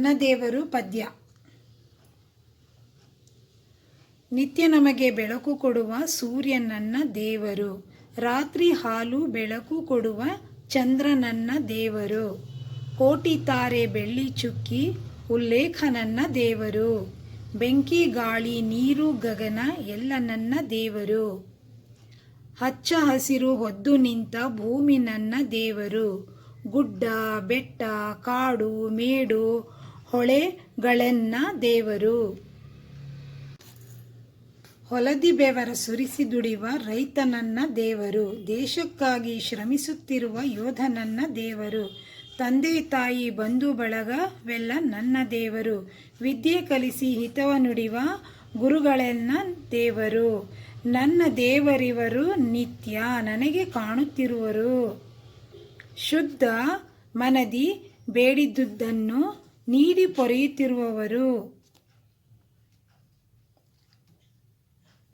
ನನ್ನ ದೇವರು ಪದ್ಯ. ನಿತ್ಯ ನಮಗೆ ಬೆಳಕು ಕೊಡುವ ಸೂರ್ಯ ನನ್ನ ದೇವರು, ರಾತ್ರಿ ಹಾಲು ಬೆಳಕು ಕೊಡುವ ಚಂದ್ರ ನನ್ನ ದೇವರು, ಕೋಟಿ ತಾರೆ ಬೆಳ್ಳಿ ಚುಕ್ಕಿ ಉಲ್ಲೇಖ ನನ್ನ ದೇವರು, ಬೆಂಕಿ ಗಾಳಿ ನೀರು ಗಗನ ಎಲ್ಲ ನನ್ನ ದೇವರು, ಹಚ್ಚ ಹಸಿರು ಹೊದ್ದು ನಿಂತ ಭೂಮಿ ನನ್ನ ದೇವರು, ಗುಡ್ಡ ಬೆಟ್ಟ ಕಾಡು ಮೇಡು ಹೊಳೆಗಳೆನ್ನ ದೇವರು, ಹೊಲದಿ ಬೆವರ ಸುರಿಸಿ ದುಡಿವ ರೈತ ನನ್ನ ದೇವರು, ದೇಶಕ್ಕಾಗಿ ಶ್ರಮಿಸುತ್ತಿರುವ ಯೋಧ ನನ್ನ ದೇವರು, ತಂದೆ ತಾಯಿ ಬಂಧು ಬಳಗವೆಲ್ಲ ನನ್ನ ದೇವರು, ವಿದ್ಯೆ ಕಲಿಸಿ ಹಿತವ ನುಡಿವ ಗುರುಗಳೆನ್ನ ದೇವರು, ನನ್ನ ದೇವರಿವರು ನಿತ್ಯ ನನಗೆ ಕಾಣುತ್ತಿರುವರು, ಶುದ್ಧ ಮನದಿ ಬೇಡಿದುದನ್ನು ನೀಡಿ ಪೊರೆಯುತ್ತಿರುವವರು.